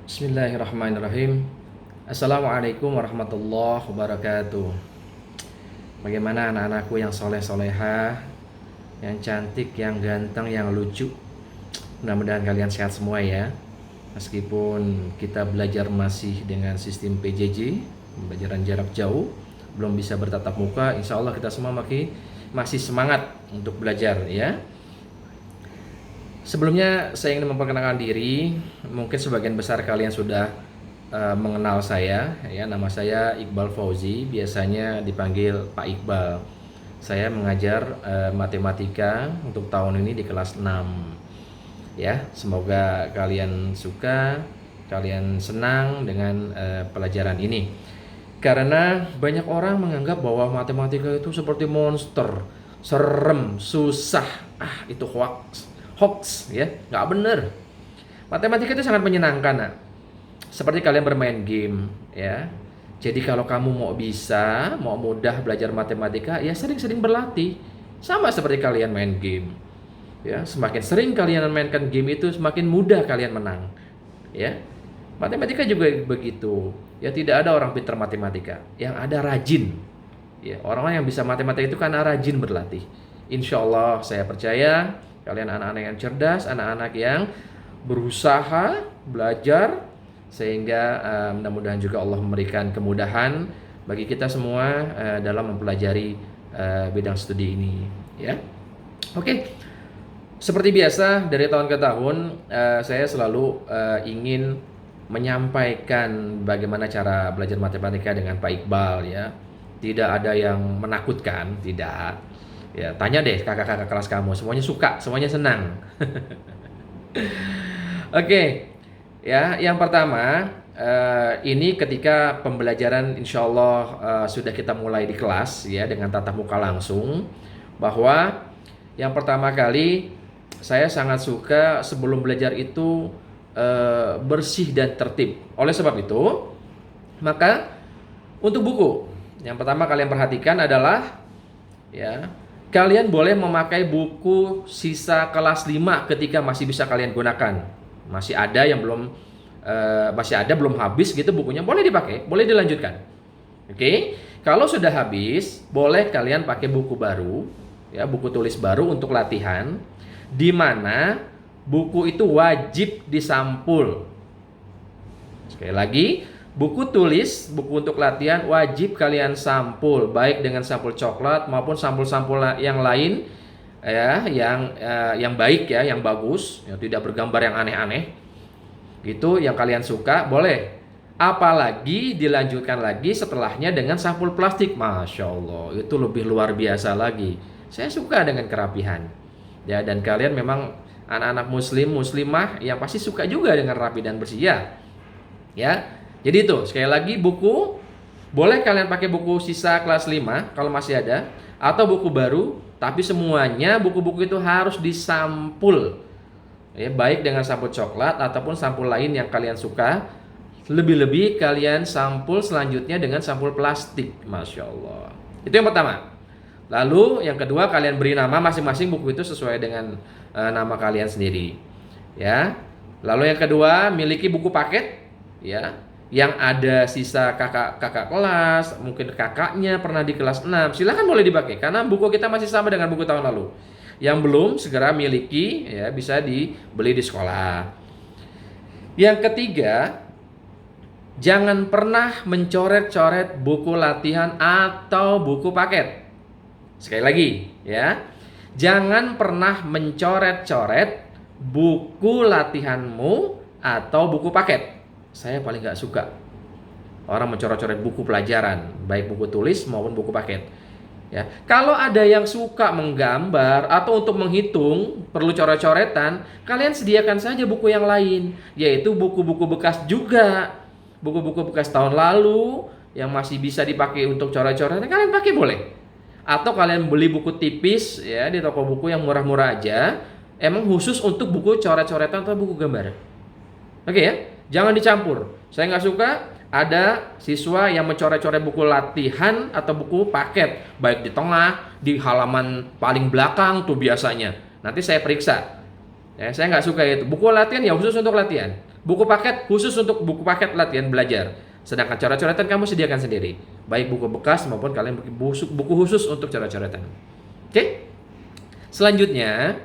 Bismillahirrahmanirrahim. Assalamualaikum warahmatullahi wabarakatuh. Bagaimana anak-anakku yang soleh-soleha, yang cantik, yang ganteng, yang lucu? Mudah-mudahan kalian sehat semua ya. Meskipun kita belajar masih dengan sistem PJJ, pembelajaran jarak jauh, belum bisa bertatap muka, insya Allah kita semua masih semangat untuk belajar ya. Sebelumnya saya ingin memperkenalkan diri. Mungkin sebagian besar kalian sudah mengenal saya ya. Nama saya Iqbal Fauzi, biasanya dipanggil Pak Iqbal. Saya mengajar matematika untuk tahun ini di kelas 6. Ya, semoga kalian suka, kalian senang dengan pelajaran ini. Karena banyak orang menganggap bahwa matematika itu seperti monster, serem, susah. Itu hoax ya, nggak bener. Matematika itu sangat menyenangkan, nah. Seperti kalian bermain game ya. Jadi kalau kamu mau mudah belajar matematika, ya sering-sering berlatih. Sama seperti kalian main game ya, semakin sering kalian mainkan game itu semakin mudah kalian menang ya. Matematika juga begitu ya. Tidak ada orang pintar matematika, yang ada rajin ya. Orang-orang yang bisa matematika itu karena rajin berlatih. Insya Allah saya percaya kalian anak-anak yang cerdas, anak-anak yang berusaha belajar, sehingga mudah-mudahan juga Allah memberikan kemudahan bagi kita semua dalam mempelajari bidang studi ini ya. Oke, seperti biasa dari tahun ke tahun saya selalu ingin menyampaikan bagaimana cara belajar matematika dengan Pak Iqbal ya. Tidak ada yang menakutkan, tidak. Ya, tanya deh kakak-kakak kelas kamu, semuanya suka, semuanya senang. Oke, ya, yang pertama ini ketika pembelajaran insya Allah sudah kita mulai di kelas ya dengan tatap muka langsung, bahwa yang pertama kali saya sangat suka sebelum belajar itu bersih dan tertib. Oleh sebab itu, maka untuk buku yang pertama kalian perhatikan adalah ya, kalian boleh memakai buku sisa kelas 5 ketika masih bisa kalian gunakan. Masih ada yang belum habis gitu bukunya, boleh dipakai, boleh dilanjutkan. Oke. Kalau sudah habis, boleh kalian pakai buku baru ya, buku tulis baru untuk latihan, di mana buku itu wajib disampul. Sekali lagi, buku tulis, buku untuk latihan wajib kalian sampul, baik dengan sampul coklat maupun sampul-sampul yang lain ya, yang baik ya, yang bagus, yang tidak bergambar yang aneh-aneh. Gitu, yang kalian suka boleh. Apalagi dilanjutkan lagi setelahnya dengan sampul plastik. Masya Allah, itu lebih luar biasa lagi. Saya suka dengan kerapihan. Ya, dan kalian memang anak-anak muslimah yang pasti suka juga dengan rapi dan bersih ya. Ya. Jadi itu, sekali lagi buku boleh kalian pakai buku sisa kelas 5 kalau masih ada, atau buku baru, tapi semuanya buku-buku itu harus disampul. Ya, baik dengan sampul coklat ataupun sampul lain yang kalian suka. Lebih-lebih kalian sampul selanjutnya dengan sampul plastik. Masya Allah. Itu yang pertama. Lalu yang kedua, kalian beri nama masing-masing buku itu sesuai dengan nama kalian sendiri. Ya. Lalu yang kedua, miliki buku paket ya, yang ada sisa kakak kelas, mungkin kakaknya pernah di kelas 6, silahkan boleh dipakai karena buku kita masih sama dengan buku tahun lalu. Yang belum, segera miliki ya, bisa dibeli di sekolah. Yang ketiga, jangan pernah mencoret-coret buku latihan atau buku paket. Sekali lagi ya, jangan pernah mencoret-coret buku latihanmu atau buku paket. Saya paling gak suka orang mencoret-coret buku pelajaran, baik buku tulis maupun buku paket. Ya, kalau ada yang suka menggambar atau untuk menghitung perlu coret-coretan, kalian sediakan saja buku yang lain, yaitu buku-buku bekas juga, buku-buku bekas tahun lalu yang masih bisa dipakai untuk coret-coretan, kalian pakai boleh. Atau kalian beli buku tipis ya di toko buku yang murah-murah aja, emang khusus untuk buku coret-coretan atau buku gambar. Oke ya. Jangan dicampur. Saya nggak suka ada siswa yang mencoret-coret buku latihan atau buku paket, baik di tengah, di halaman paling belakang tuh biasanya. Nanti saya periksa. Ya, saya nggak suka itu. Buku latihan ya khusus untuk latihan. buku paket khusus untuk buku paket latihan belajar. Sedangkan coret-coretan kamu sediakan sendiri. Baik buku bekas maupun kalian bikin buku khusus untuk coret-coretan. Oke? Selanjutnya,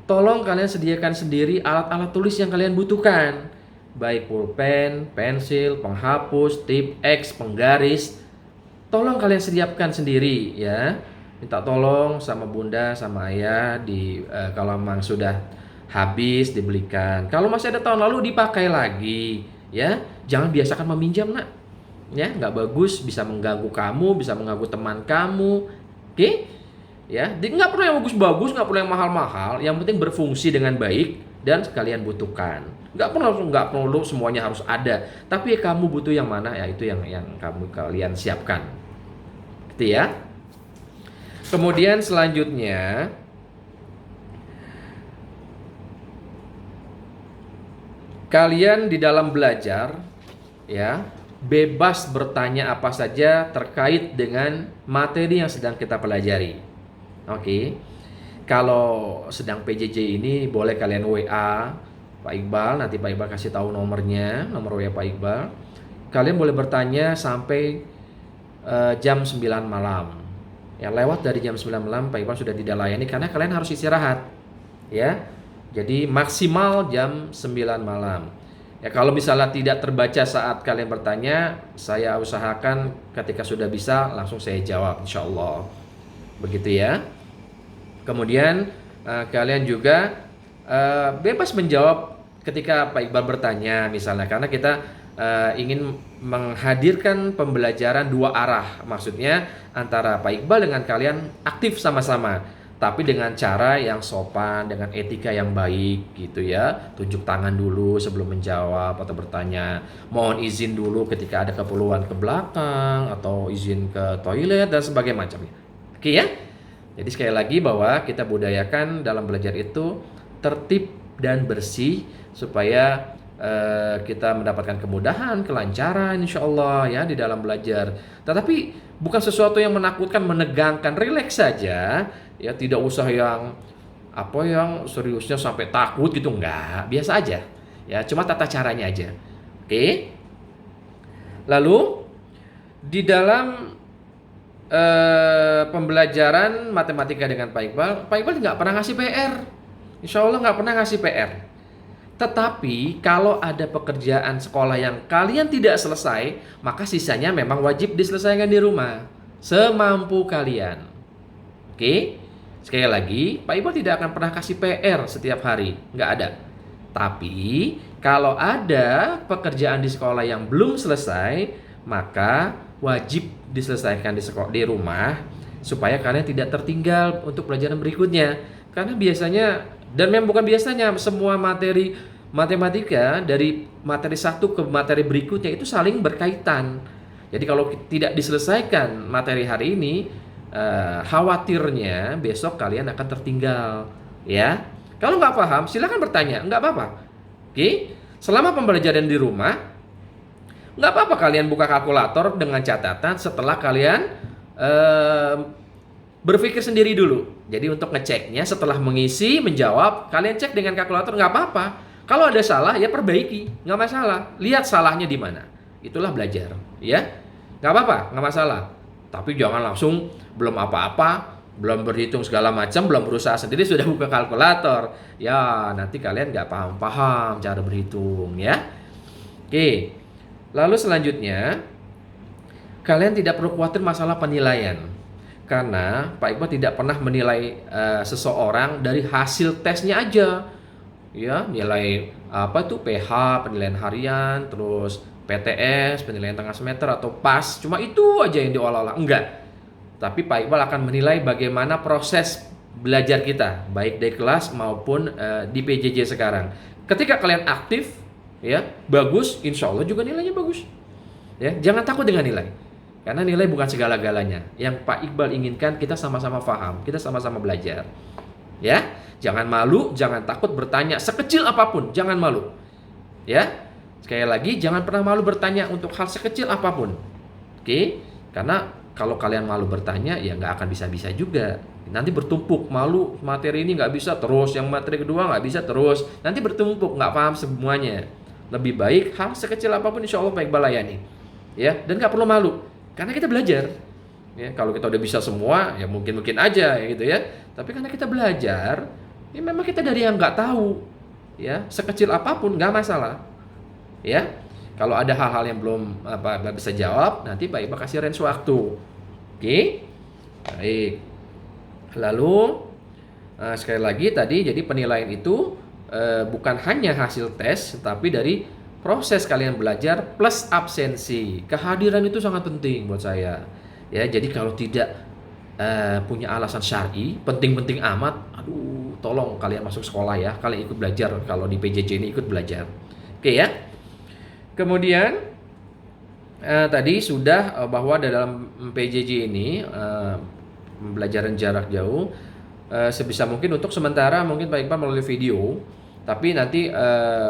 tolong kalian sediakan sendiri alat-alat tulis yang kalian butuhkan. Baik pulpen, pensil, penghapus, tip X, penggaris. Tolong kalian sediakan sendiri ya. Minta tolong sama bunda, sama ayah kalau memang sudah habis dibelikan. Kalau masih ada tahun lalu dipakai lagi ya. Jangan biasakan meminjam nak. Ya, nggak bagus, bisa mengganggu kamu, bisa mengganggu teman kamu. Oke? Ya, nggak perlu yang bagus-bagus, nggak perlu yang mahal-mahal. Yang penting berfungsi dengan baik dan kalian butuhkan. Nggak perlu semuanya harus ada. Tapi kamu butuh yang mana ya itu yang kalian siapkan. Gitu ya. Kemudian selanjutnya kalian di dalam belajar ya bebas bertanya apa saja terkait dengan materi yang sedang kita pelajari. Oke. Kalau sedang PJJ ini boleh kalian WA Pak Iqbal, nanti Pak Iqbal kasih tahu nomornya, nomor WA Pak Iqbal. Kalian boleh bertanya sampai jam 9 malam. Ya, lewat dari jam 9 malam Pak Iqbal sudah tidak layani karena kalian harus istirahat. Ya. Jadi maksimal jam 9 malam. Ya, kalau misalnya tidak terbaca saat kalian bertanya, saya usahakan ketika sudah bisa langsung saya jawab insyaallah. Begitu ya. Kemudian kalian juga bebas menjawab ketika Pak Iqbal bertanya misalnya, karena kita ingin menghadirkan pembelajaran dua arah, maksudnya antara Pak Iqbal dengan kalian aktif sama-sama, tapi dengan cara yang sopan, dengan etika yang baik gitu ya. Tunjuk tangan dulu sebelum menjawab atau bertanya, mohon izin dulu ketika ada keperluan ke belakang atau izin ke toilet dan sebagainya macamnya. Oke ya. Jadi sekali lagi bahwa kita budayakan dalam belajar itu tertib dan bersih supaya kita mendapatkan kemudahan, kelancaran insyaallah ya di dalam belajar. Tetapi bukan sesuatu yang menakutkan, menegangkan, rileks saja ya, tidak usah yang seriusnya sampai takut gitu, enggak, biasa aja ya, cuma tata caranya aja. Oke. Lalu di dalam pembelajaran matematika dengan Pak Iqbal nggak pernah ngasih PR, insya Allah nggak pernah ngasih PR. Tetapi kalau ada pekerjaan sekolah yang kalian tidak selesai, maka sisanya memang wajib diselesaikan di rumah semampu kalian. Oke? Sekali lagi, Pak Iqbal tidak akan pernah kasih PR setiap hari, nggak ada. Tapi kalau ada pekerjaan di sekolah yang belum selesai, maka wajib diselesaikan di rumah supaya kalian tidak tertinggal untuk pelajaran berikutnya. Karena biasanya, dan memang bukan biasanya, semua materi matematika dari materi satu ke materi berikutnya itu saling berkaitan. Jadi kalau tidak diselesaikan materi hari ini, khawatirnya besok kalian akan tertinggal ya. Kalau nggak paham silakan bertanya, nggak apa-apa. Oke, selama pembelajaran di rumah nggak apa-apa kalian buka kalkulator dengan catatan setelah kalian berpikir sendiri dulu. Jadi untuk ngeceknya setelah mengisi, menjawab, kalian cek dengan kalkulator, nggak apa-apa. Kalau ada salah ya perbaiki, nggak masalah. Lihat salahnya di mana. Itulah belajar, ya. Nggak apa-apa, nggak masalah. Tapi jangan langsung belum apa-apa, belum berhitung segala macam, belum berusaha sendiri sudah buka kalkulator. Ya, nanti kalian nggak paham-paham cara berhitung, ya. Oke. Lalu selanjutnya, kalian tidak perlu khawatir masalah penilaian. Karena Pak Iqbal tidak pernah menilai seseorang dari hasil tesnya aja. Ya, nilai PH, penilaian harian, terus PTS, penilaian tengah semester atau PAS, cuma itu aja yang diolah-olah. Enggak. Tapi Pak Iqbal akan menilai bagaimana proses belajar kita, baik di kelas maupun di PJJ sekarang. Ketika kalian aktif, ya, bagus, insya Allah juga nilainya bagus. Ya, jangan takut dengan nilai. Karena nilai bukan segala-galanya. Yang Pak Iqbal inginkan kita sama-sama paham, kita sama-sama belajar. Ya, jangan malu, jangan takut bertanya sekecil apapun, jangan malu. Ya, sekali lagi jangan pernah malu bertanya untuk hal sekecil apapun. Oke? Karena kalau kalian malu bertanya, ya nggak akan bisa-bisa juga. Nanti bertumpuk, malu materi ini nggak bisa terus, yang materi kedua nggak bisa terus. Nanti bertumpuk, nggak paham semuanya. Lebih baik hal sekecil apapun insya Allah Pak Iqbal layani. Ya, dan nggak perlu malu karena kita belajar. Ya, kalau kita udah bisa semua ya mungkin aja ya gitu ya. Tapi karena kita belajar, ya memang kita dari yang nggak tahu. Ya, sekecil apapun nggak masalah. Ya, kalau ada hal-hal yang belum bisa jawab, nanti Pak Iqbal kasih range waktu. Oke, baik. Lalu sekali lagi tadi, jadi penilaian itu bukan hanya hasil tes, tapi dari proses kalian belajar plus absensi. Kehadiran itu sangat penting buat saya. Ya, jadi kalau tidak punya alasan syar'i, penting-penting amat, aduh, tolong kalian masuk sekolah ya, kalian ikut belajar. Kalau di PJJ ini ikut belajar. Oke ya. Kemudian tadi sudah bahwa dalam PJJ ini pembelajaran jarak jauh sebisa mungkin untuk sementara mungkin Pak Iqbal melalui video, tapi nanti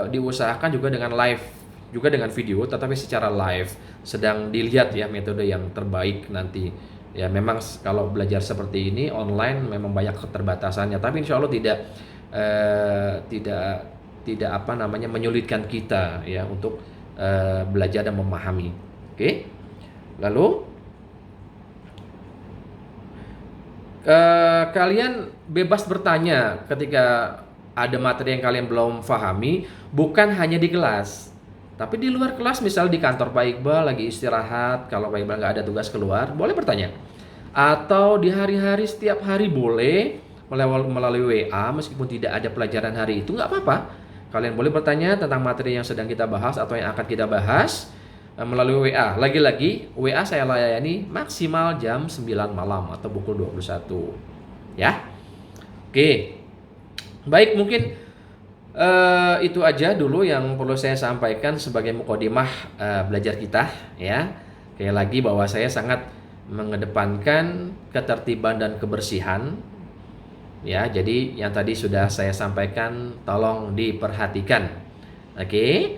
diusahakan juga dengan live, juga dengan video, tetapi secara live sedang dilihat ya metode yang terbaik nanti. Ya memang kalau belajar seperti ini online memang banyak keterbatasannya, tapi insya Allah tidak menyulitkan kita ya untuk belajar dan memahami. Oke. Lalu kalian bebas bertanya ketika ada materi yang kalian belum pahami, bukan hanya di kelas, tapi di luar kelas, misal di kantor Pak Iqbal lagi istirahat, kalau Pak Iqbal nggak ada tugas keluar, boleh bertanya. Atau di hari-hari, setiap hari boleh melalui WA, meskipun tidak ada pelajaran hari itu, nggak apa-apa. Kalian boleh bertanya tentang materi yang sedang kita bahas atau yang akan kita bahas melalui WA. Lagi-lagi, WA saya layani maksimal jam 9 malam atau pukul 21. Ya. Oke. Baik, mungkin itu aja dulu yang perlu saya sampaikan sebagai mukadimah belajar kita ya. Sekali lagi bahwa saya sangat mengedepankan ketertiban dan kebersihan. Ya, jadi yang tadi sudah saya sampaikan tolong diperhatikan. Oke.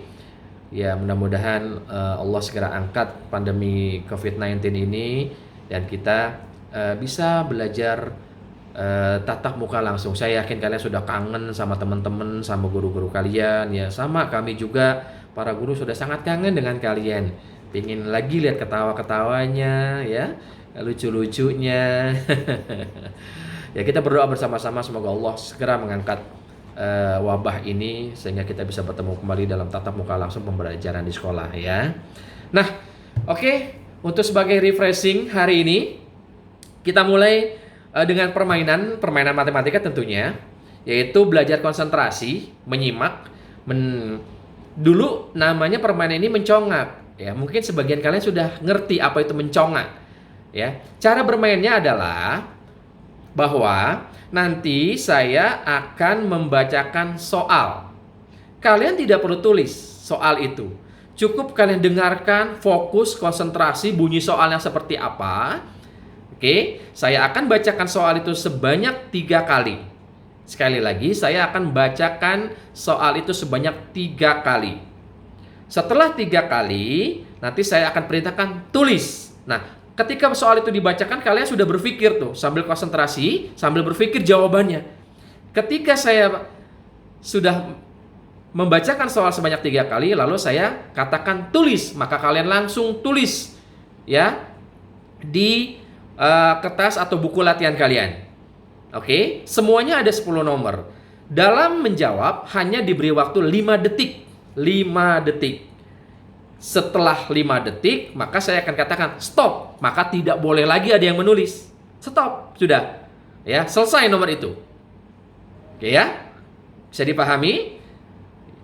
Ya, mudah-mudahan Allah segera angkat pandemi COVID-19 ini dan kita bisa belajar tatap muka langsung. Saya yakin kalian sudah kangen sama teman-teman, sama guru-guru kalian ya. Sama kami juga, para guru sudah sangat kangen dengan kalian. Pingin lagi lihat ketawa-ketawanya ya, lucu-lucunya. Ya, kita berdoa bersama-sama semoga Allah segera mengangkat wabah ini sehingga kita bisa bertemu kembali dalam tatap muka langsung pembelajaran di sekolah ya. Nah, oke, untuk sebagai refreshing hari ini kita mulai dengan permainan matematika tentunya, yaitu belajar konsentrasi, menyimak. Dulu namanya permainan ini mencongak ya. Mungkin sebagian kalian sudah ngerti apa itu mencongak ya. Cara bermainnya adalah bahwa nanti saya akan membacakan soal. Kalian tidak perlu tulis soal itu. Cukup kalian dengarkan, fokus, konsentrasi bunyi soalnya seperti apa. Oke, saya akan bacakan soal itu sebanyak 3 kali. Sekali lagi, saya akan bacakan soal itu sebanyak 3 kali. Setelah 3 kali, nanti saya akan perintahkan tulis. Nah, ketika soal itu dibacakan, kalian sudah berpikir tuh, sambil konsentrasi, sambil berpikir jawabannya. Ketika saya sudah membacakan soal sebanyak 3 kali, lalu saya katakan tulis, maka kalian langsung tulis ya di kertas atau buku latihan kalian. Oke, semuanya ada 10 nomor. Dalam menjawab hanya diberi waktu 5 detik. 5 detik. Setelah 5 detik, maka saya akan katakan stop. Maka tidak boleh lagi ada yang menulis. Stop, sudah. Ya, selesai nomor itu. Oke ya? Bisa dipahami?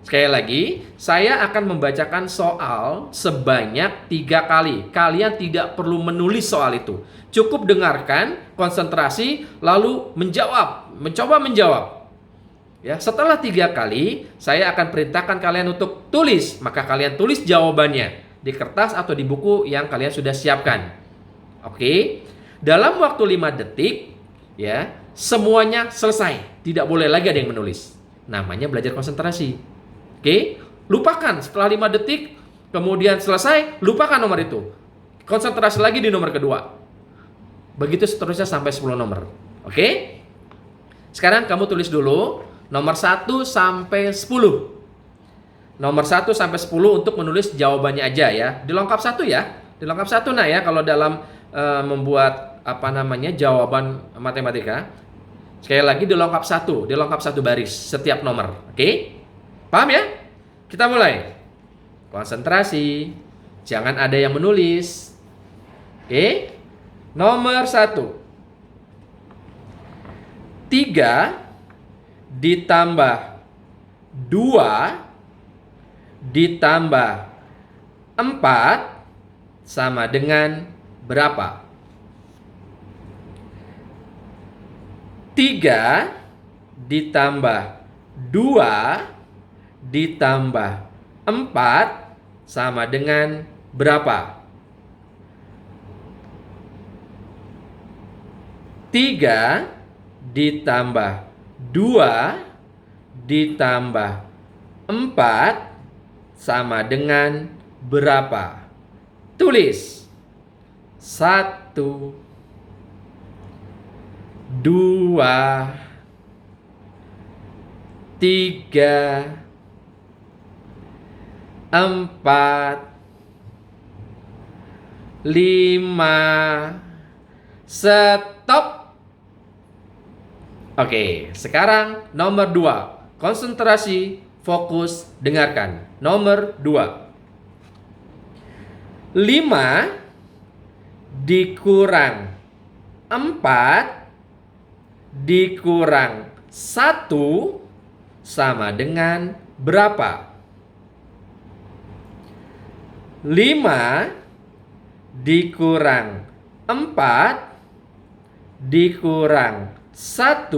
Sekali lagi, saya akan membacakan soal sebanyak 3 kali. Kalian tidak perlu menulis soal itu. Cukup dengarkan, konsentrasi, lalu menjawab. Mencoba menjawab. Ya, setelah 3 kali, saya akan perintahkan kalian untuk tulis. Maka kalian tulis jawabannya di kertas atau di buku yang kalian sudah siapkan. Oke. Dalam waktu 5 detik, ya, semuanya selesai. Tidak boleh lagi ada yang menulis. Namanya belajar konsentrasi. Oke, lupakan setelah 5 detik, kemudian selesai, lupakan nomor itu. Konsentrasi lagi di nomor kedua. Begitu seterusnya sampai 10 nomor. Oke? Sekarang kamu tulis dulu nomor 1 sampai 10. nomor 1 sampai 10 untuk menulis jawabannya aja ya. Dilengkap satu ya. Dilengkap satu nah ya kalau dalam membuat jawaban matematika. Sekali lagi dilengkap satu baris setiap nomor. Oke? Paham ya? Kita mulai. Konsentrasi. Jangan ada yang menulis. Oke? Nomor 1. 3 ditambah 2 ditambah 4 sama dengan berapa? 3 ditambah 2 ditambah 4 sama dengan berapa? 3 ditambah 2 ditambah 4 sama dengan berapa? Tulis. 1, 2, 3, 4, 5. Stop. Oke, sekarang nomor 2. Konsentrasi, fokus, dengarkan. Nomor 2. 5 dikurang 4 dikurang 1 sama dengan berapa? 5 dikurang 4 dikurang 1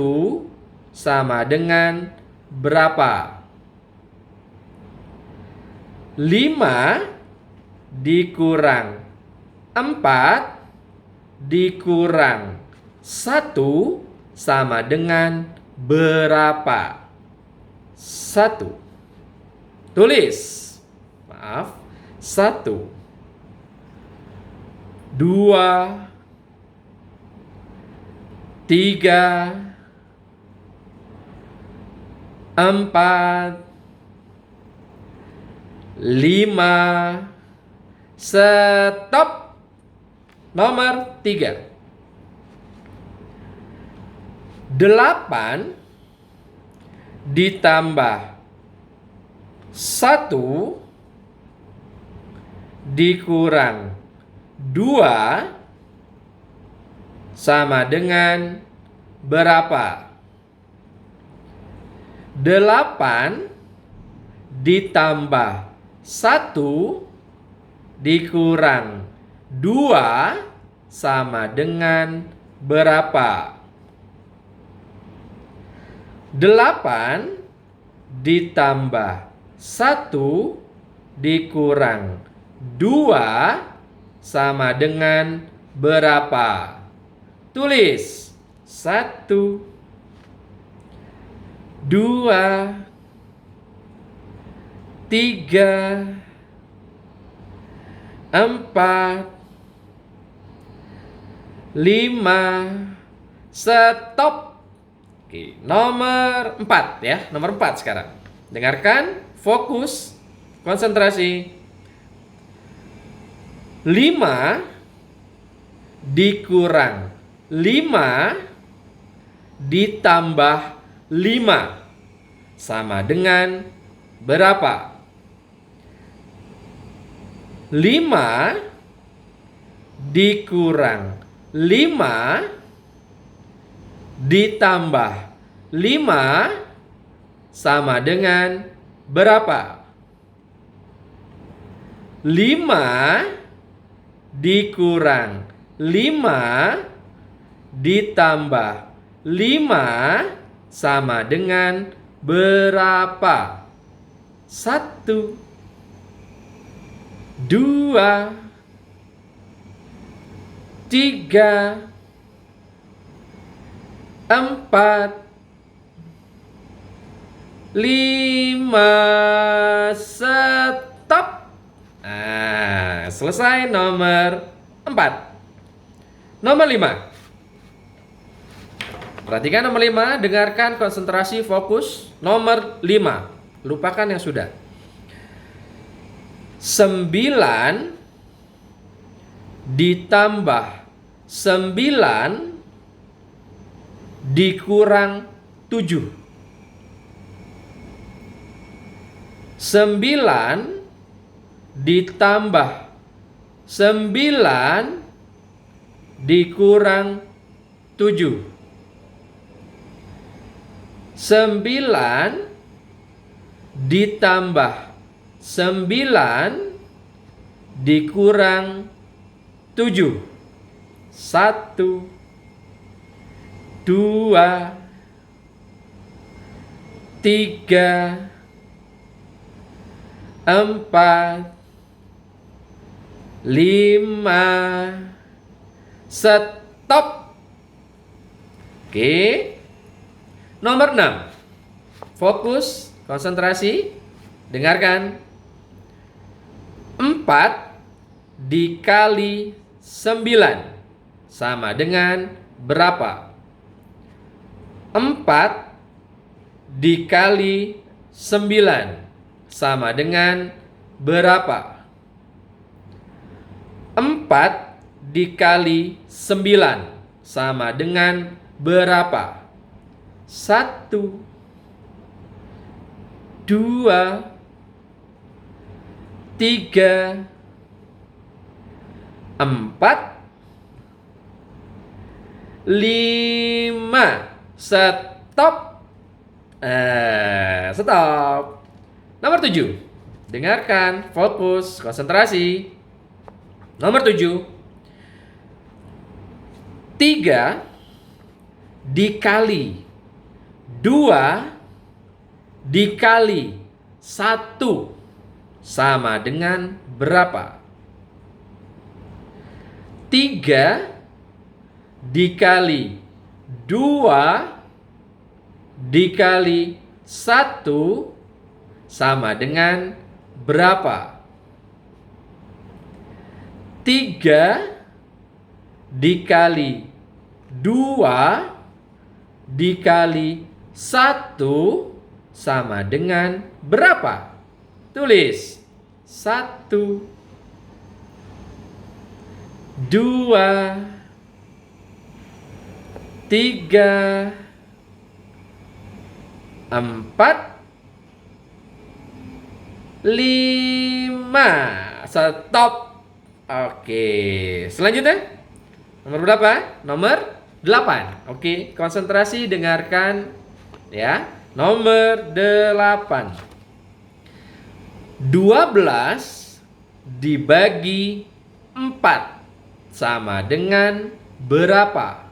sama dengan berapa? 5 dikurang 4 dikurang 1 sama dengan berapa? 1. Tulis. Maaf. 1, 2, 3, 4, 5. Stop. Nomor 3. 8 ditambah 1 dikurang 2 sama dengan berapa? 8 ditambah 1 dikurang 2 sama dengan berapa? 8 ditambah 1 dikurang 2 sama dengan berapa? Tulis. 1, 2, 3, 4, 5. Stop. Oke, nomor 4 ya. Nomor 4 sekarang. Dengarkan, fokus, konsentrasi. 5 dikurang 5 ditambah 5 sama dengan berapa? 5 dikurang 5 ditambah 5 sama dengan berapa? 5 dikurang 5 ditambah 5 sama dengan berapa? 1, 2, 3, 4, 5. Stop. Nah, selesai nomor 4. Nomor 5. Perhatikan nomor 5, dengarkan, konsentrasi, fokus. Nomor 5. Lupakan yang sudah. 9 ditambah 9 dikurang 7. 9 ditambah 9 dikurang 7. 9 ditambah 9 dikurang 7. 1, 2, 3, 4, 5. Stop. Oke. Nomor 6. Fokus, konsentrasi, dengarkan. 4 dikali 9 sama dengan berapa? 4 dikali 9 sama dengan berapa? 4 dikali 9 sama dengan berapa? 1, 2, 3, 4, 5. Stop. Stop. Nomor 7. Dengarkan, fokus, konsentrasi. Nomor 7. 3 dikali 2 dikali 1 sama dengan berapa? 3 dikali 2 dikali 1 sama dengan berapa? 3 dikali 2 dikali 1 sama dengan berapa? Tulis. 1, 2, 3, 4, 5. Stop. Oke, selanjutnya nomor berapa? Nomor 8. Oke, konsentrasi, dengarkan ya. Nomor 8. 12 dibagi 4 sama dengan berapa?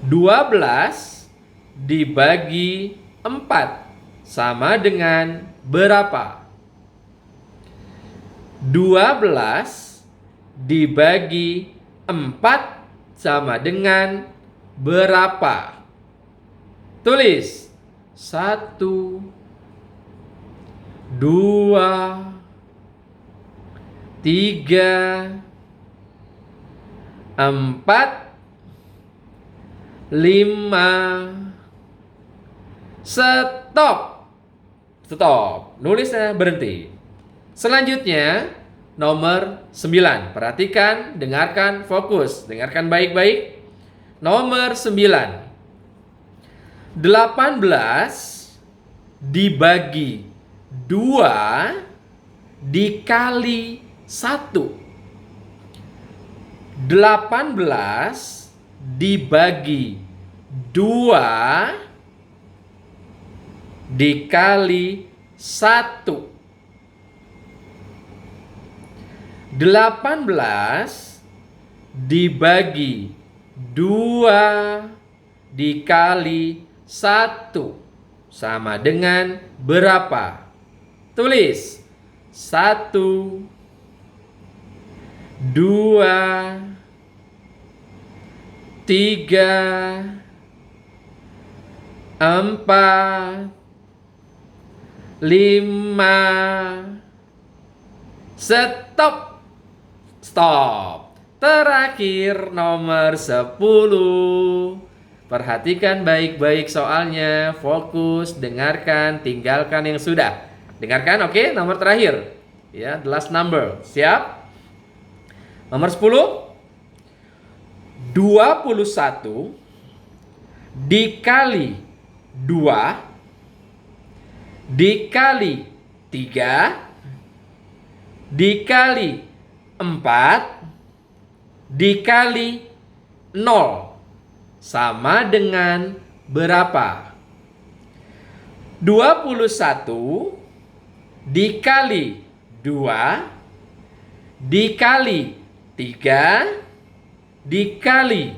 12 dibagi 4 sama dengan berapa? 12 dibagi 4 sama dengan berapa? Tulis. 1, 2, 3, 4, 5. Stop. Stop. Nulisnya berhenti. Selanjutnya nomor 9. Perhatikan, dengarkan, fokus. Dengarkan baik-baik. Nomor 9. 18 dibagi 2 dikali 1. 18 dibagi 2 dikali 1. 18 dibagi 2 dikali 1 sama dengan berapa? Tulis. 1, 2, 3, 4, 5. Stop. Stop. Terakhir nomor 10. Perhatikan baik-baik soalnya, fokus, dengarkan, tinggalkan yang sudah. Dengarkan, oke? Nomor terakhir. Ya, the last number. Siap? Nomor 10. 21 dikali 2 dikali 3 dikali 4 dikali 0 sama dengan berapa? 21 dikali 2 dikali 3 dikali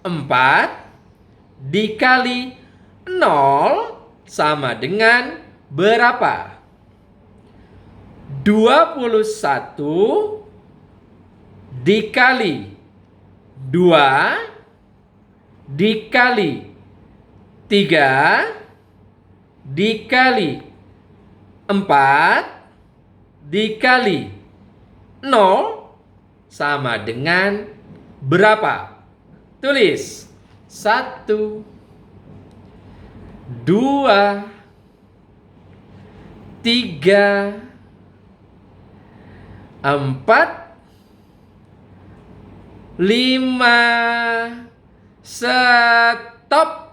4 dikali 0 sama dengan berapa? 21 dikali 2 dikali 3 dikali 4 dikali 0 sama dengan berapa? Tulis. 1, 2, 3, 4, 5. Stop.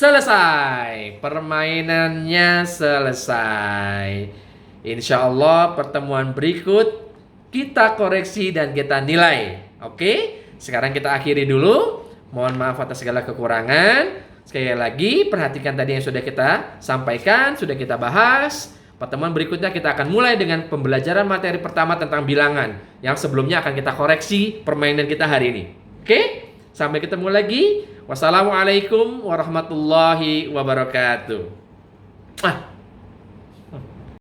Selesai. Permainannya selesai. Insya Allah pertemuan berikut kita koreksi dan kita nilai. Oke? Sekarang kita akhiri dulu. Mohon maaf atas segala kekurangan. Sekali lagi perhatikan tadi yang sudah kita sampaikan, sudah kita bahas. Pertemuan berikutnya kita akan mulai dengan pembelajaran materi pertama tentang bilangan, yang sebelumnya akan kita koreksi permainan kita hari ini. Oke? Sampai ketemu lagi. Wassalamualaikum warahmatullahi wabarakatuh.